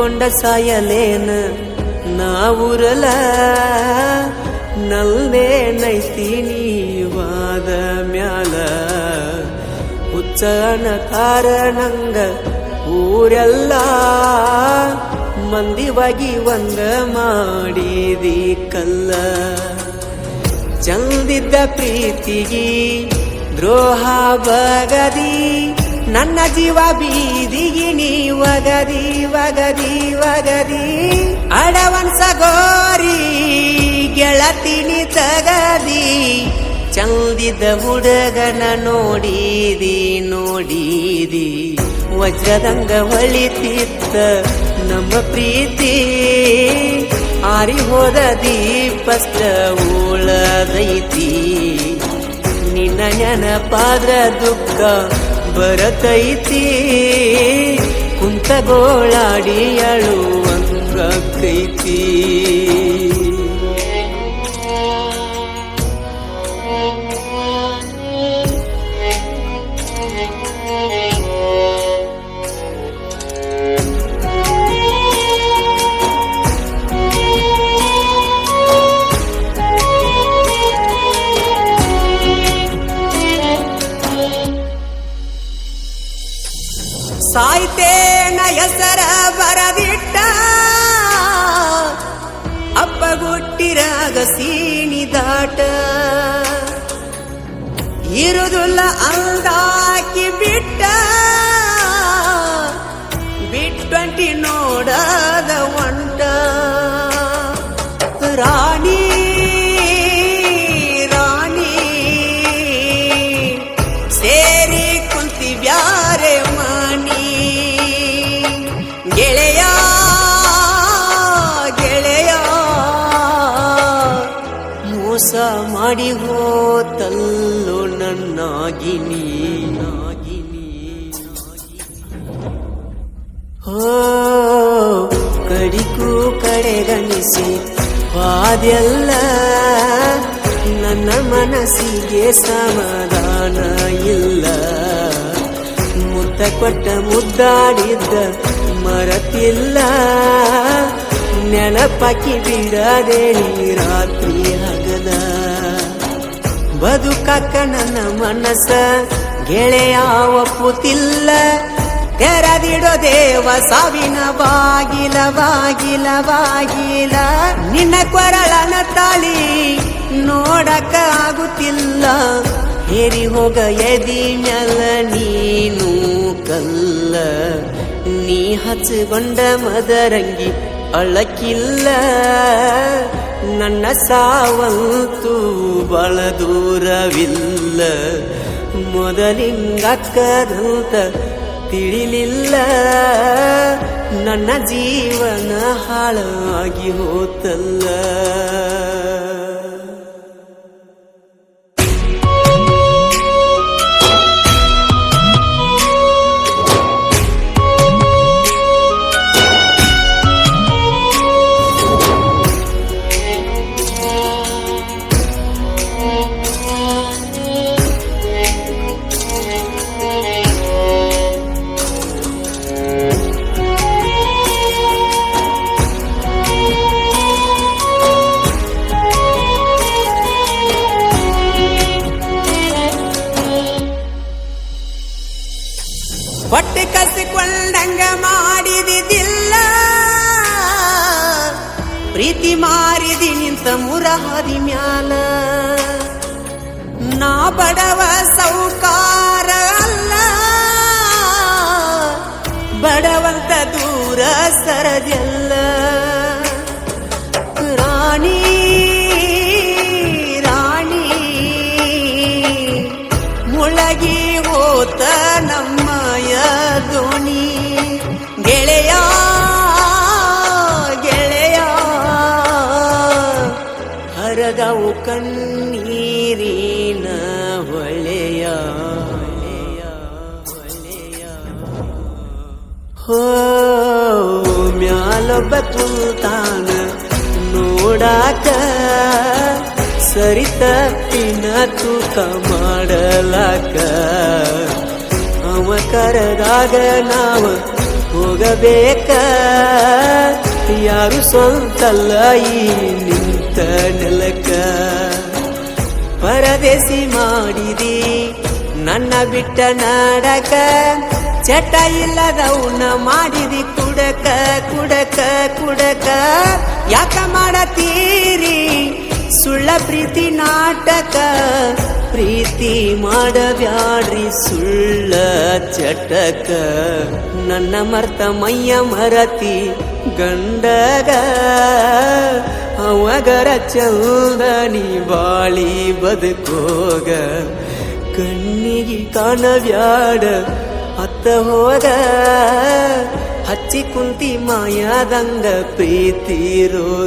ನಂಬಿಕೊಂಡ ಸಾಯಲೇನ ನಾವುರಲ ನಲ್ದೇ ನೈತಿ ನೀವಾದ ಮ್ಯಾಲ ಹುಚ್ಚನ ಕಾರಣಂಗ ಊರೆಲ್ಲ ಮಂದಿವಾಗಿ ಒಂದ ಮಾಡಿದಿ ಕಲ್ಲ ಚಂದಿದ್ದ ಪ್ರೀತಿಗಿ ದ್ರೋಹ ಬಗದಿ ನನ್ನ ಜೀವ ಬೀದಿಗಿ ನೀ ವಗದಿ ವಗದಿ ವಗದಿ ಅಡವನ್ಸ ಗೋರಿ ಗೆಳತಿನಿ ತಗದಿ ಚಂದಿದ್ದ ಹುಡುಗನ ನೋಡಿದಿ ನೋಡಿದಿ ವಜ್ರದಂಗ ಹೊಳಿತಿತ್ತ ನಮ್ಮ ಪ್ರೀತಿ ಆರಿ ಹೋದ ದೀಪಷ್ಟ ಉಳದೈತಿ ನಿನ್ನ ನೆನಪಾದ್ರ ದುಃಖ ಬರತೈತಿ ಕುಂತ ಗೋಳಾಡಿ ಅಳುವಂಗೈತಿ ಸಾಯ್ತೇನ ಹೆಸರ ಬರದಿಟ್ಟ ಅಪ್ಪಗುಟ್ಟಿರಾಗ ಸೀಣಿ ದಾಟ ಇರುದುಲ್ಲ ಅಂದಾಕಿ ಬಿಟ್ಟ ಬಿಟ್ಟಂಟಿ ನೋಡದ ಒಂಟ ರಾಣಿ ರಾಣಿ ಸೇರಿ ಕುಂತಿ ಬ್ಯಾರೆ ಗೆಳೆಯ ಗೆಳೆಯ ಮೋಸ ಮಾಡಿ ಹೋತಲ್ಲೋ ನನ್ನಾಗಿನಿ ಹೋ ಕಡಿಗೂ ಕಡೆಗಣಿಸಿ ವಾದೆಲ್ಲ ನನ್ನ ಮನಸ್ಸಿಗೆ ಸಮಾಧಾನ ಇಲ್ಲ ಮುತ್ತ ಕೊಟ್ಟ ಮುದ್ದಾಡಿದ್ದ ಮರತಿಲ್ಲ ನೆನಪಾಕಿ ಬಿಡದೆ ರಾತ್ರಿ ಹಗಲ ಬದುಕಾಕ ನನ್ನ ಮನಸ್ಸ ಗೆಳೆಯ ಒಪ್ಪುತ್ತಿಲ್ಲ ತೆರೆದಿಡೋ ದೇವ ಸಾವಿನ ಬಾಗಿಲ ಬಾಗಿಲ ಬಾಗಿಲ ನಿನ್ನ ಕೊರಳನ ತಾಳಿ ನೋಡಕ ಆಗುತ್ತಿಲ್ಲ ಹೇರಿ ಹೋಗ ಎದಿ ಮ್ಯಾಲ ನೀನು ಕಲ್ಲ ನೀ ಹಚ್ಚಿಕೊಂಡ ಮದರಂಗಿ ಅಳಕಿಲ್ಲ ನನ್ನ ಸಾವಂತೂ ಬಳ ದೂರವಿಲ್ಲ ಮೊದಲಿಂಗಕ್ಕದಂತ ತಿಳಿಲಿಲ್ಲ ನನ್ನ ಜೀವನ ಹಾಳಾಗಿ ಹೋತಲ್ಲ ಹೊಟ್ಟೆ ಕಸಿಕೊಂಡಂಗ ಮಾಡಿದಿಲ್ಲ ಪ್ರೀತಿ ಮಾರಿದಿ ನಿಂತ ಮುರಹದಿ ಮ್ಯಾಲ ನಾ ಬಡವ ಸೌಕಾರ ಅಲ್ಲ ಬಡವಂತ ದೂರ ಸರದೆಲ್ಲ ರಾಣಿ ರಾಣಿ ಮುಳಗಿ ಹೋತ ನಮ್ಮಯ ದೋಣಿ ಗೆಳೆಯ ಗೆಳೆಯ ಹರಗವು ಕಣ್ಣೀರಿನ ಹೊಳೆಯ ಹೋ ಮ್ಯಾಲೊಬ್ಬ ಕುಂತಾನ ನೋಡಾಕ ಸರಿತಪ್ಪಿನ ತೂಕ ಮಾಡಲಾಕ ಅವ ಕರೆದಾಗ ನಾವ ಹೋಗಬೇಕ ಯಾರು ಸ್ವಂತಲ್ಲ ಈ ನಿಂತ ನೆಲಕ ಪರದೇಸಿ ಮಾಡಿದಿ ನನ್ನ ಬಿಟ್ಟ ನಾಡಕ ಚಟ ಇಲ್ಲದವನ್ನ ಮಾಡಿದಿ ಕುಡಕ ಕುಡಕ ಕುಡಕ ಯಾಕ ಮಾಡತೀರಿ ಸುಳ್ಳ ಪ್ರೀತಿ ನಾಟಕ ಪ್ರೀತಿ ಮಾಡಬ್ಯಾಡ್ರಿ ಸುಳ್ಳ ಚಟಕ ನನ್ನ ಮರ್ತ ಮೈಯ ಮರತಿ ಗಂಡಗ ಅವಗರ ಚಂದನಿ ಬಾಳಿ ಬದುಕೋಗ ಕಣ್ಣಿಗೆ ಕಾಣಬ್ಯಾಡ ಅತ್ತ ಹೋಗ ಹಚ್ಚಿ ಕುಂತಿ ಮಾಯಾದಂಗ ಪ್ರೀತಿ ರೋಗ